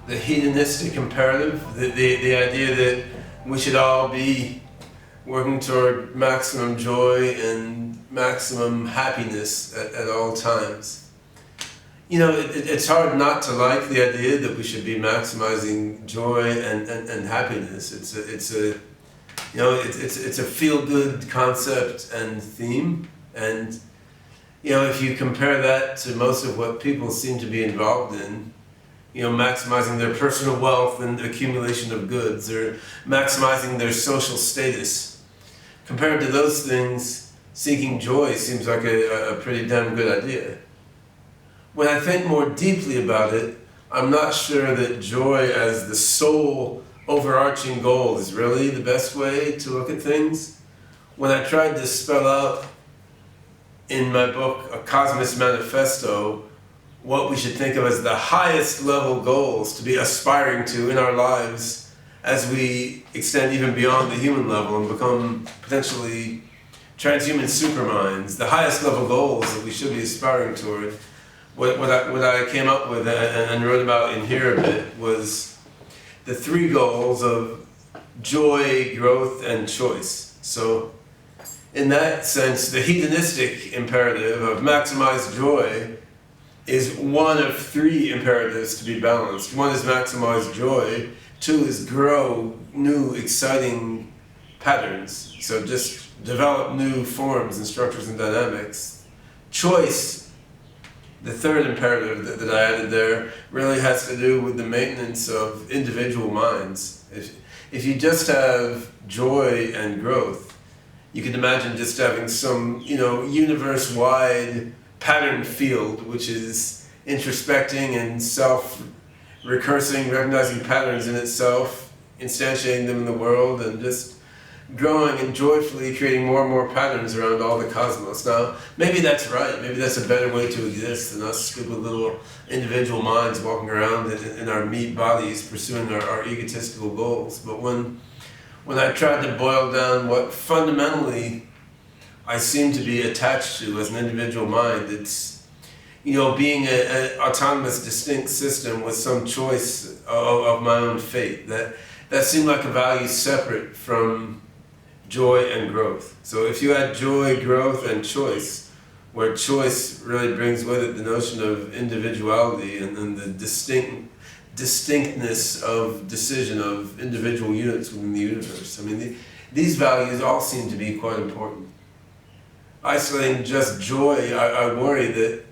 the hedonistic imperative, the idea that we should all be working toward maximum joy and maximum happiness at all times. You know, it's hard not to like the idea that we should be maximizing joy and happiness. It's a feel-good concept and theme, and you know, if you compare that to most of what people seem to be involved in, you know, maximizing their personal wealth and accumulation of goods, or maximizing their social status, compared to those things, seeking joy seems like a pretty damn good idea. When I think more deeply about it, I'm not sure that joy as the sole overarching goal is really the best way to look at things. When I tried to spell out in my book, A Cosmist Manifesto, what we should think of as the highest level goals to be aspiring to in our lives as we extend even beyond the human level and become potentially transhuman superminds, the highest level goals that we should be aspiring toward. What I came up with and wrote about in here a bit was the three goals of joy, growth, and choice. So in that sense, the hedonistic imperative of maximize joy is one of three imperatives to be balanced. One is maximize joy, two is grow new, exciting patterns. So just develop new forms and structures and dynamics. Choice, the third imperative that I added there, really has to do with the maintenance of individual minds. If you just have joy and growth, you can imagine just having some, you know, universe-wide pattern field, which is introspecting and self-recursing, recognizing patterns in itself, instantiating them in the world, and just growing and joyfully creating more and more patterns around all the cosmos. Now, maybe that's right. Maybe that's a better way to exist than us stupid little individual minds walking around in our meat bodies pursuing our egotistical goals. But when I tried to boil down what fundamentally I seem to be attached to as an individual mind, it's, you know, being an autonomous, distinct system with some choice of my own fate. That seemed like a value separate from joy and growth. So if you add joy, growth, and choice, where choice really brings with it the notion of individuality and the distinctness of decision of individual units within the universe. I mean, these values all seem to be quite important. Isolating just joy, I worry that,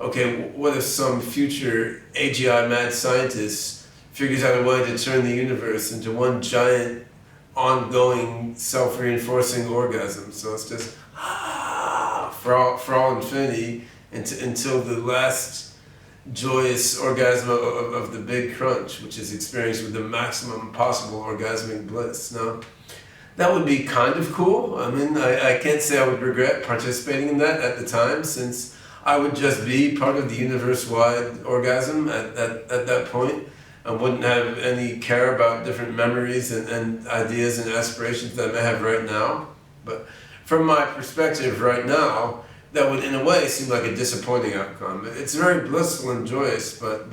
okay, what if some future AGI mad scientist figures out a way to turn the universe into one giant, ongoing, self-reinforcing orgasm? So it's just, for all infinity, until the last joyous orgasm of the big crunch, which is experienced with the maximum possible orgasmic bliss. Now, that would be kind of cool. I mean, I can't say I would regret participating in that at the time, since I would just be part of the universe-wide orgasm at that point. I wouldn't have any care about different memories and ideas and aspirations that I may have right now. But from my perspective right now, that would in a way seem like a disappointing outcome. It's very blissful and joyous, but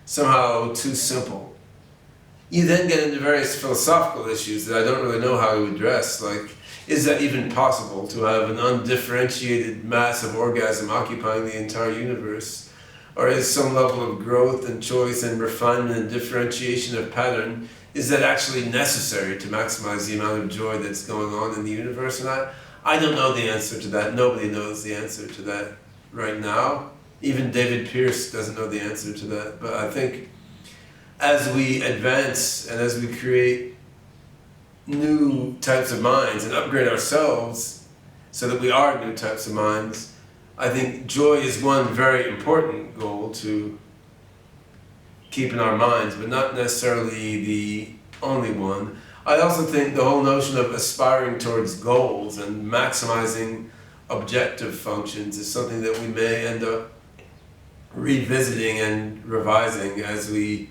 somehow too simple. You then get into various philosophical issues that I don't really know how to address, like, is that even possible to have an undifferentiated massive orgasm occupying the entire universe? Or is some level of growth and choice and refinement and differentiation of pattern, is that actually necessary to maximize the amount of joy that's going on in the universe? And I don't know the answer to that. Nobody knows the answer to that right now. Even David Pierce doesn't know the answer to that. But I think as we advance and as we create new types of minds and upgrade ourselves so that we are new types of minds, I think joy is one very important goal to keep in our minds, but not necessarily the only one. I also think the whole notion of aspiring towards goals and maximizing objective functions is something that we may end up revisiting and revising as we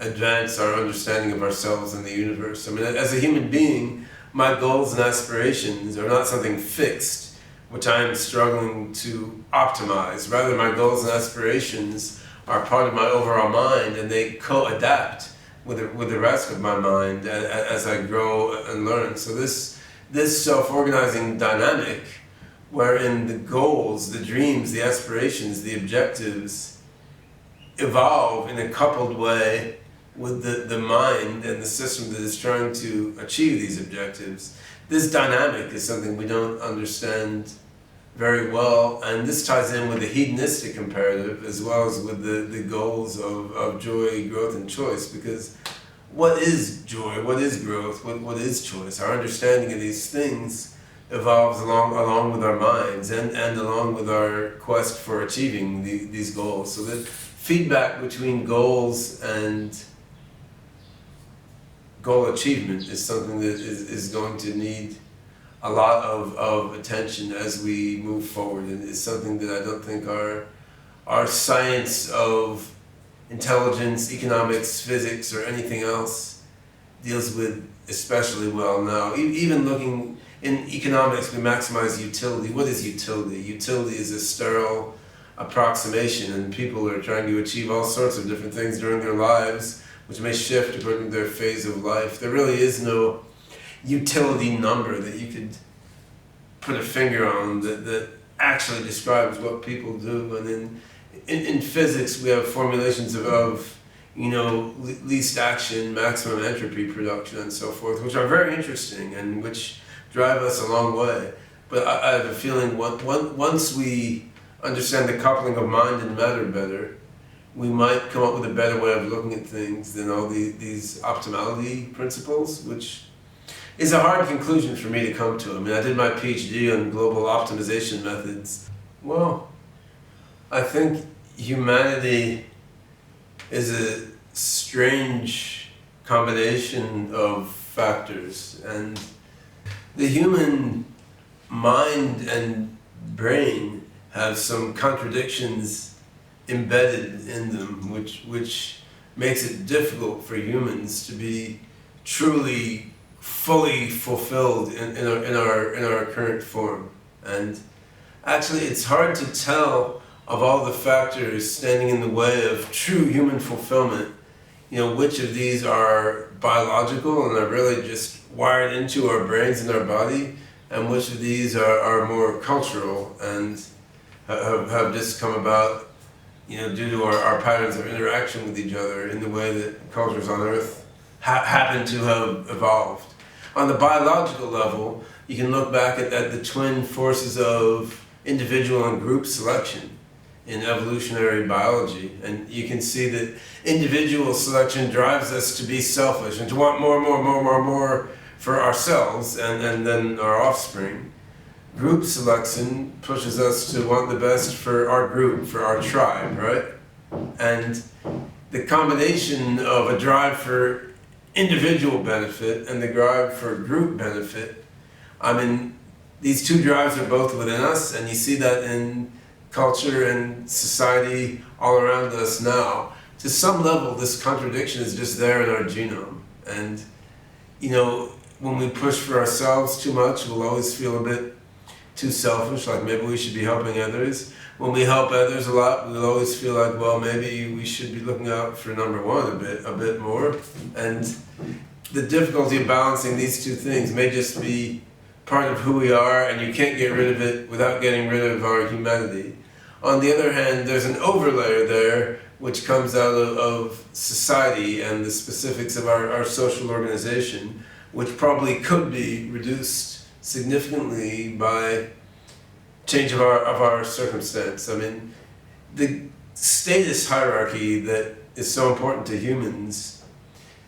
advance our understanding of ourselves and the universe. I mean, as a human being, my goals and aspirations are not something fixed, which I am struggling to optimize. Rather, my goals and aspirations are part of my overall mind, and they co-adapt with the rest of my mind as I grow and learn. So this self-organizing dynamic, wherein the goals, the dreams, the aspirations, the objectives evolve in a coupled way with the mind and the system that is trying to achieve these objectives. This dynamic is something we don't understand very well, and this ties in with the hedonistic imperative as well as with the goals of joy, growth, and choice, because what is joy, what is growth, what is choice? Our understanding of these things evolves along with our minds and along with our quest for achieving these goals. So the feedback between goals and goal achievement is something that is going to need a lot of attention as we move forward, and it's something that I don't think our science of intelligence, economics, physics, or anything else deals with especially well now. Even looking in economics, we maximize utility. What is utility? Utility is a sterile approximation, and people are trying to achieve all sorts of different things during their lives, which may shift according to their phase of life. There really is no utility number that you could put a finger on that actually describes what people do. And then in physics, we have formulations of least action, maximum entropy production, and so forth, which are very interesting and which drive us a long way. But I have a feeling once we understand the coupling of mind and matter better, we might come up with a better way of looking at things than all these optimality principles, which is a hard conclusion for me to come to. I mean, I did my PhD on global optimization methods. Well, I think humanity is a strange combination of factors, and the human mind and brain have some contradictions embedded in them, which makes it difficult for humans to be truly fully fulfilled in our current form. And actually it's hard to tell of all the factors standing in the way of true human fulfillment, which of these are biological and are really just wired into our brains and our body, and which of these are more cultural and have just come about due to our patterns of interaction with each other in the way that cultures on Earth happen to have evolved. On the biological level, you can look back at the twin forces of individual and group selection in evolutionary biology, and you can see that individual selection drives us to be selfish and to want more for ourselves and then our offspring. Group selection pushes us to want the best for our group, for our tribe, right? And the combination of a drive for individual benefit and the drive for group benefit, these two drives are both within us, and you see that in culture and society all around us now. To some level, this contradiction is just there in our genome. And, when we push for ourselves too much, we'll always feel a bit too selfish, like maybe we should be helping others. When we help others a lot, we'll always feel like, well, maybe we should be looking out for number one a bit more. And the difficulty of balancing these two things may just be part of who we are, and you can't get rid of it without getting rid of our humanity. On the other hand, there's an overlayer there which comes out of society and the specifics of our social organization, which probably could be reduced significantly by change of our circumstance. The status hierarchy that is so important to humans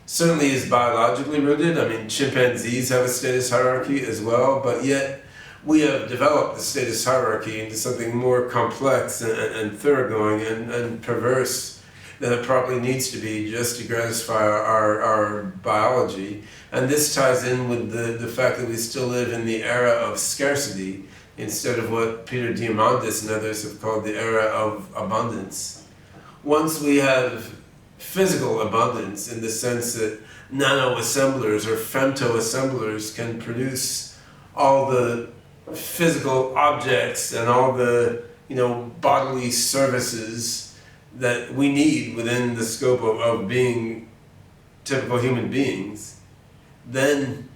certainly is biologically rooted. Chimpanzees have a status hierarchy as well, but yet we have developed the status hierarchy into something more complex and thoroughgoing and perverse than it probably needs to be just to gratify our biology. And this ties in with the fact that we still live in the era of scarcity instead of what Peter Diamandis and others have called the era of abundance. Once we have physical abundance in the sense that nano-assemblers or femto-assemblers can produce all the physical objects and all the bodily services that we need within the scope of being typical human beings, then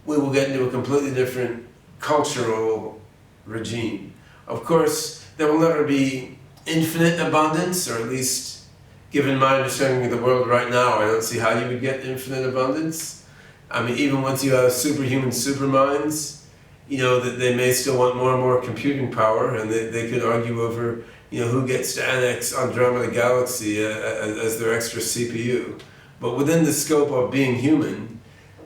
we will get into a completely different cultural regime. Of course, there will never be infinite abundance, or at least given my understanding of the world right now, I don't see how you would get infinite abundance. I mean, even once you have superhuman superminds, you know, that they may still want more and more computing power, and they could argue over, you know, who gets to annex Andromeda Galaxy as their extra CPU. But within the scope of being human,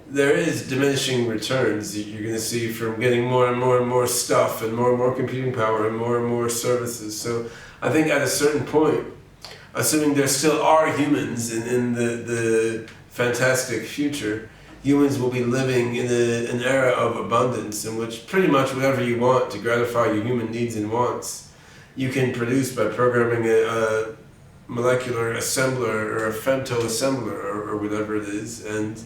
there is diminishing returns that you're going to see from getting more and more stuff and more computing power and more services. So I think at a certain point, assuming there still are humans in the fantastic future, humans will be living in an era of abundance in which pretty much whatever you want to gratify your human needs and wants, you can produce by programming a molecular assembler or a femto assembler or whatever it is. And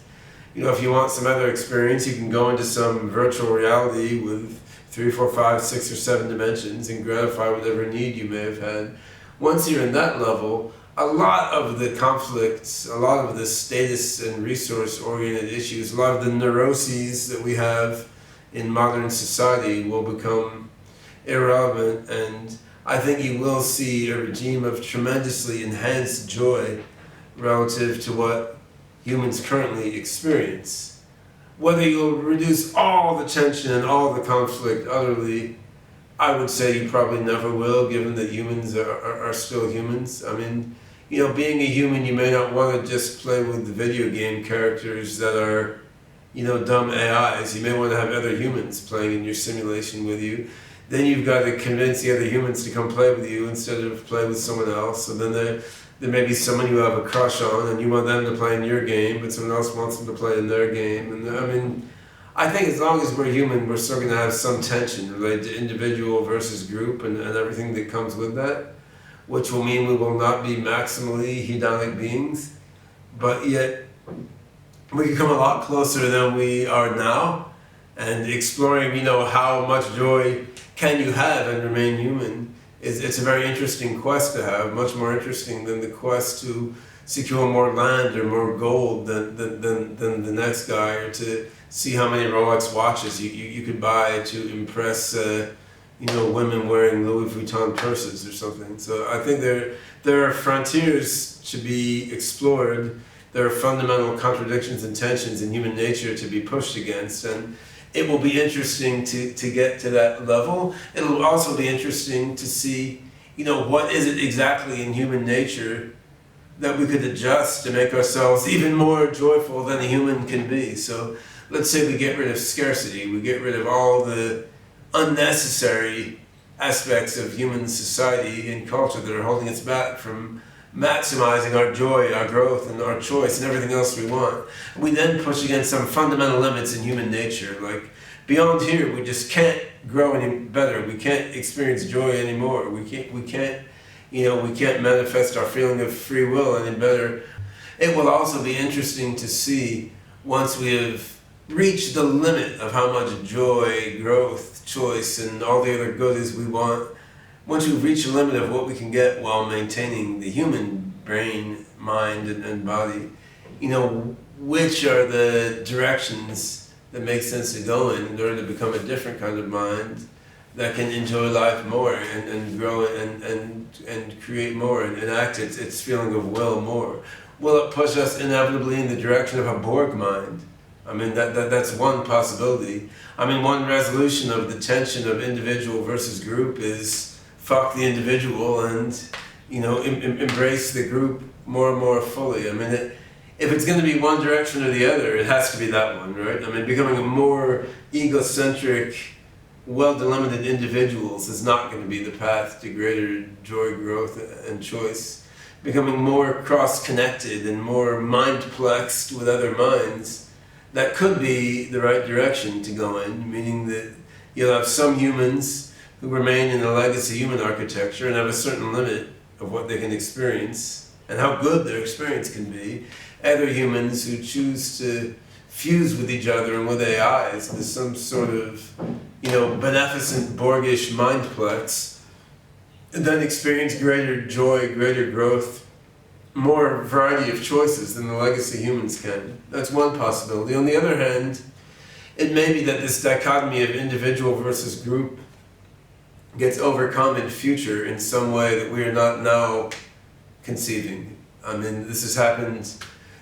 you know, if you want some other experience, you can go into some virtual reality with 3, 4, 5, 6, or 7 dimensions and gratify whatever need you may have had. Once you're in that level, a lot of the conflicts, a lot of the status and resource-oriented issues, a lot of the neuroses that we have in modern society will become irrelevant, and I think you will see a regime of tremendously enhanced joy relative to what humans currently experience. Whether you'll reduce all the tension and all the conflict utterly, I would say you probably never will, given that humans are still humans. I mean, you know, being a human, you may not want to just play with the video game characters that are, you know, dumb AIs. You may want to have other humans playing in your simulation with you. Then you've got to convince the other humans to come play with you instead of play with someone else. So then there may be someone you have a crush on and you want them to play in your game, but someone else wants them to play in their game. And I mean, I think as long as we're human, we're still going to have some tension related to individual versus group and everything that comes with that, which will mean we will not be maximally hedonic beings, but yet we can come a lot closer than we are now, and exploring, you know, how much joy can you have and remain human it's a very interesting quest to have, much more interesting than the quest to secure more land or more gold than the next guy, or to see how many Rolex watches you could buy to impress you know, women wearing Louis Vuitton purses or something. So I think there are frontiers to be explored. There are fundamental contradictions and tensions in human nature to be pushed against, and it will be interesting to get to that level. It will also be interesting to see, you know, what is it exactly in human nature that we could adjust to make ourselves even more joyful than a human can be. So let's say we get rid of scarcity, we get rid of all the unnecessary aspects of human society and culture that are holding us back from maximizing our joy, our growth, and our choice, and everything else we want. We then push against some fundamental limits in human nature. Like, beyond here, we just can't grow any better. We can't experience joy anymore. We can't, you know, we can't manifest our feeling of free will any better. It will also be interesting to see, once we have reached the limit of how much joy, growth, choice, and all the other goodies we want, once we've reached a limit of what we can get while maintaining the human brain, mind, and body, you know, which are the directions that make sense to go in order to become a different kind of mind that can enjoy life more and grow and create more and enact its feeling of will more. Will it push us inevitably in the direction of a Borg mind? I mean, that's one possibility. I mean, one resolution of the tension of individual versus group is fuck the individual and, you know, embrace the group more and more fully. I mean, if it's going to be one direction or the other, it has to be that one, right? I mean, becoming a more egocentric, well-delimited individuals is not going to be the path to greater joy, growth, and choice. Becoming more cross-connected and more mind-plexed with other minds, that could be the right direction to go in, meaning that you'll have some humans who remain in a legacy human architecture and have a certain limit of what they can experience and how good their experience can be. Other humans who choose to fuse with each other and with AIs. There's some sort of, you know, beneficent Borgish mindplex then experience greater joy, greater growth, more variety of choices than the legacy humans can. That's one possibility. On the other hand, it may be that this dichotomy of individual versus group gets overcome in future in some way that we are not now conceiving. I mean, this has happened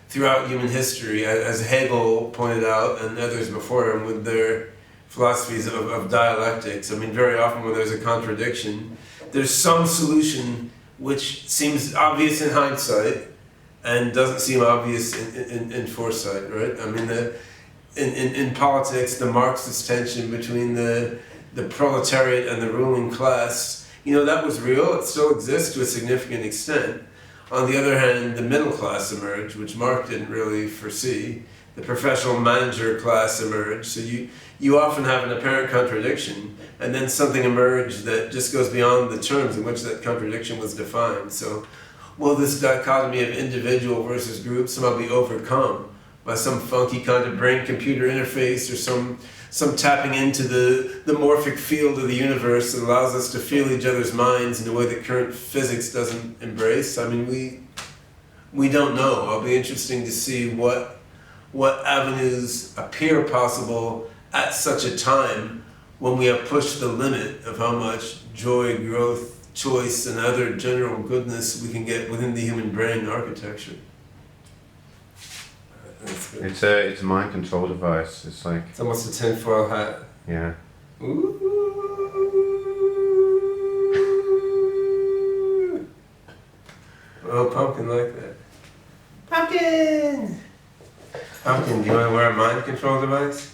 throughout human history, as Hegel pointed out, and others before him with their philosophies of dialectics. I mean, very often when there's a contradiction, there's some solution which seems obvious in hindsight and doesn't seem obvious in foresight, right? I mean, in politics, the Marxist tension between the proletariat and the ruling class, that was real. It still exists to a significant extent. On the other hand, the middle class emerged, which Marx didn't really foresee. The professional manager class emerged. So you often have an apparent contradiction, and then something emerged that just goes beyond the terms in which that contradiction was defined. So will this dichotomy of individual versus group somehow be overcome by some funky kind of brain-computer interface, or some tapping into the morphic field of the universe that allows us to feel each other's minds in a way that current physics doesn't embrace? I mean, we don't know. It'll be interesting to see what avenues appear possible at such a time when we have pushed the limit of how much joy, growth, choice, and other general goodness we can get within the human brain architecture. It's a mind control device. It's like, it's almost a tinfoil hat. Yeah. Ooh. Oh, Pumpkin like that. Pumpkin! Pumpkin, do you want to wear a mind control device?